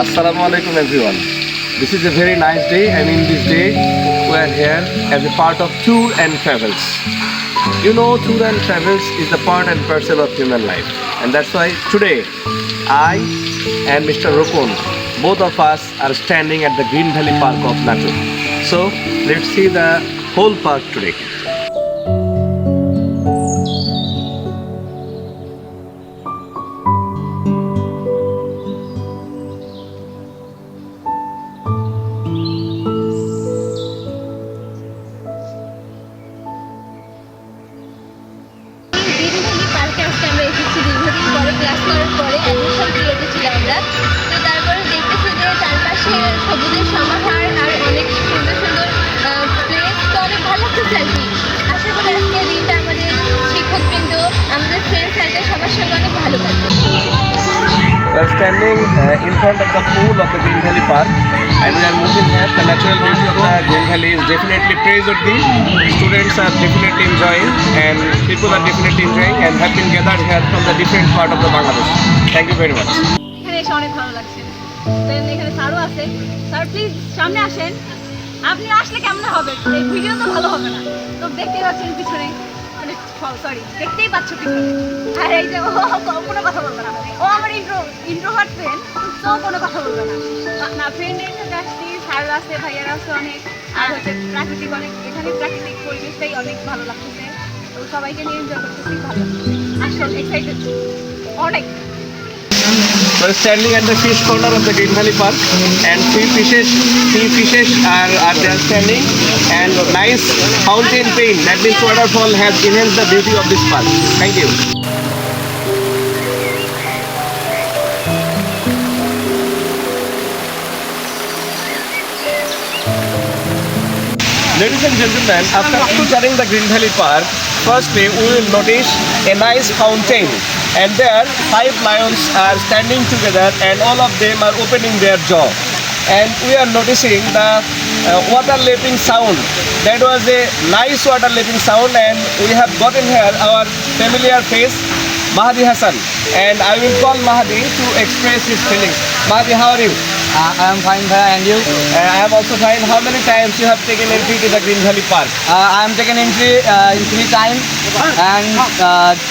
Assalamu alaikum everyone. This is a very nice day, and in this day we are here as a part of tour and travels. You know, tour and travels is the part and parcel of human life, and that's why today I and Mr. Rupon, both of us are standing at the Green Valley Park of Natur. So let's see the whole park today. Class করার পরে admission পেয়েছিলাম আমরা। তো তারপরে দেখতেছি যে চারপাশে সবুজের সমাহার আর অনেক সুন্দর সুন্দর প্লেস, তো অনেক ভালো লাগতেছে আর কি। আশা করি আজকের দিনটা আমাদের শিক্ষকবৃন্দ, আমাদের ফ্রেন্ড সার্কেল সবার সঙ্গে অনেক ভালো কাটবে। We are standing in front of the pool of the Green Valley Park, and we are moving here. The natural beauty of the Green Valley is definitely praiseworthy. Students are definitely enjoying, and people are definitely enjoying, and have been gathered here from the different part of the Bangladesh. Thank you very much. এখানে এসে অনেক ভালো লাগছে। দেন এখানে স্যারও আছে। Sir please সামনে আসেন। আপনি আসলে কেমন হবে? এই ভিডিও তো ভালো হবে না। তো দেখতেই পাচ্ছেন পিছনে, মানে সরি দেখতেই পাচ্ছ পিছনে। আর এই যে ও কোনো কথা বলবে না, ও আমার ইন্ট্রোভার্ট ফ্রেন্ড, তো কোনো কথা বলবে না। না ফ্রেন্ডের সাথে আসছি, স্যার আছে, ভাইয়ারা আছে অনেক, আর হচ্ছে প্রাকৃতিক অনেক, এখানে প্রাকৃতিক পরিবেশটাই অনেক ভালো লাগতেছে। তো সবাইকে নিয়ে এনজয় করতেছি, ভালো লাগতেছে। আসলে এক্সাইটেড অনেক। We're standing at the fish corner of the Green Valley Park, and three fishes are there standing, and nice fountain pen, that means waterfall, has enhanced the beauty of this park. Thank you. Ladies and gentlemen, after entering the Green Valley Park, firstly we will notice a nice fountain, and there 5 lions are standing together, and all of them are opening their jaw. And we are noticing the water lapping sound. That was a nice water lapping sound, and we have gotten here our familiar face, Mahdi Hassan, and I will call Mahdi to express his feelings. Mahdi, how are you? I am fine, Bhaiya, and you? I am also fine. How many times you have taken entry to the Green Valley Park? I am taken entry in 3 times, and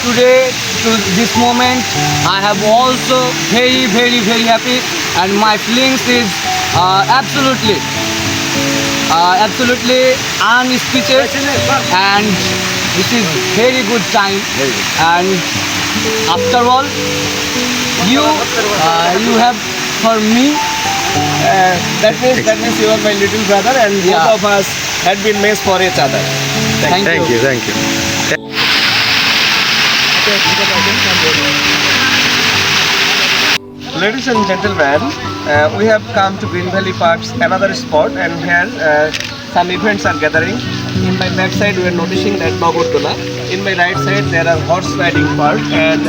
today, to this moment, I have also very happy, and my feelings is absolutely unspeechless, and this is very good time. And after all, you have for me. That means you are my little brother, and both of us had been made for each other. Thank you. Ladies and gentlemen, we have come to Green Valley Park's another spot, and here some events are gathering. In my back side we are noticing that Nagardola. In my right side there are horse riding park, and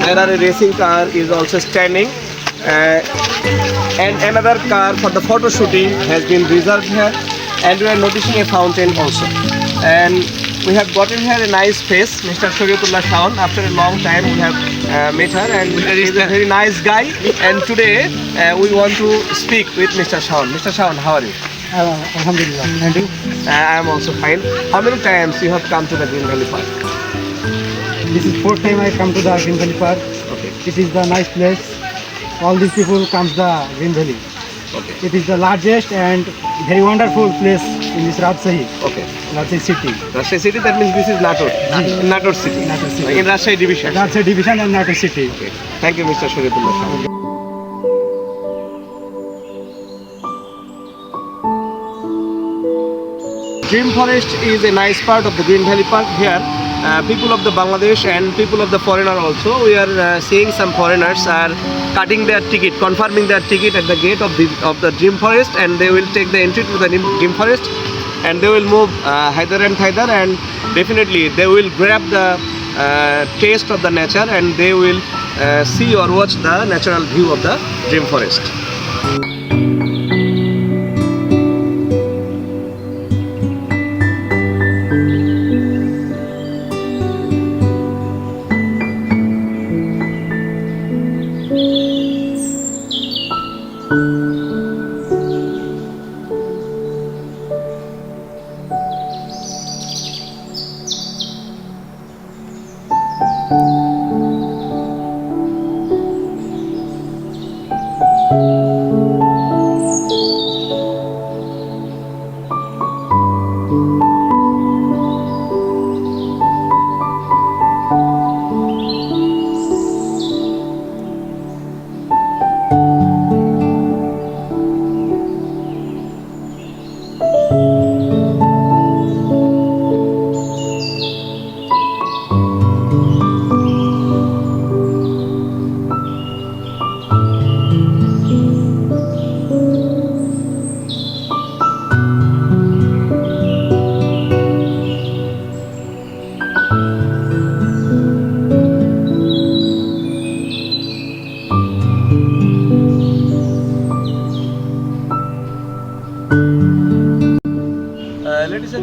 there are a racing car is also standing. And another car for the photo shooting has been reserved here, and we are noticing a fountain also. And we have gotten here a nice face, Mr. Shariatullah Shaun. After a long time we have met her, and he is a very nice guy, and today we want to speak with Mr. Shaun. Mr. Shaun, how are you? Alhamdulillah. And you? I am also fine. How many times you have come to the Green Valley Park? This is 4th time I come to the Green Valley Park. Okay. It is the nice place. All these people comes the Green Valley. Okay. It is the largest and very wonderful place in this Rajshahi, Okay. Rajshahi city. Rajshahi city, that means this is Natur. In Natur city. Natur city. In Rajshahi division. Rajshahi division and Natur city. Okay. Thank you, Mr. Shariatullah Shaun. Dream Forest is a nice part of the Green Valley Park. Here, people of the Bangladesh and people of the foreigner also. We are seeing some foreigners are cutting their ticket, confirming their ticket at the gate of the Dream Forest, and they will take the entry to the Dream Forest, and they will move hither and thither, and definitely they will grab the taste of the nature, and they will see or watch the natural view of the Dream Forest.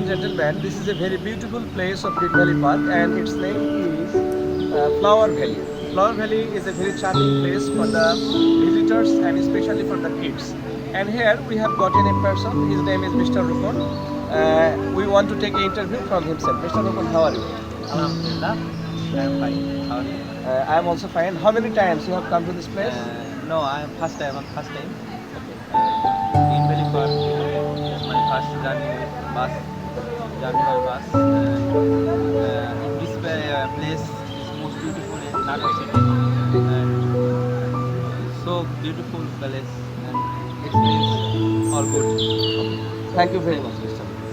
gentlemen, this is a very beautiful place of Green Valley Park, and its name is Flower Valley. Flower Valley is a very charming place for the visitors and especially for the kids. And here we have gotten a person. His name is Mr. Rukun. We want to take an interview from himself. Mr. Rukun, how are you? Alhamdulillah, I am fine. How are you? I am also fine. How many times you have come to this place? No, I am first time. Green Valley Park is my first journey by bus. This place is most beautiful in Naga city, and so beautiful place, and experience all good. Thank you very much, Mr. Rukun.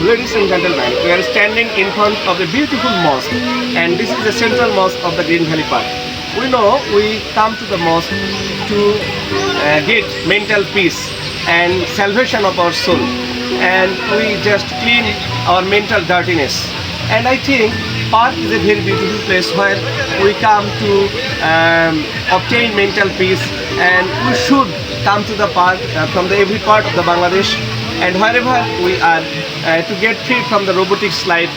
Ladies and gentlemen, we are standing in front of a beautiful mosque, and this is the central mosque of the Green Valley Park. We know we come to the mosque to get mental peace and salvation of our soul, and we just clean our mental dirtiness. And I think park is a very beautiful place where we come to obtain mental peace, and we should come to the park from every part of the Bangladesh. And wherever we are, to get free from the robotics life,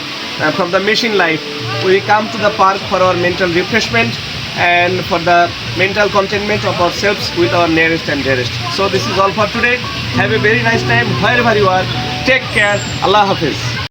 from the machine life, we come to the park for our mental refreshment and for the mental contentment of ourselves with our nearest and dearest. So this is all for today. Have a very nice time wherever you are. Take care. Allah Hafiz.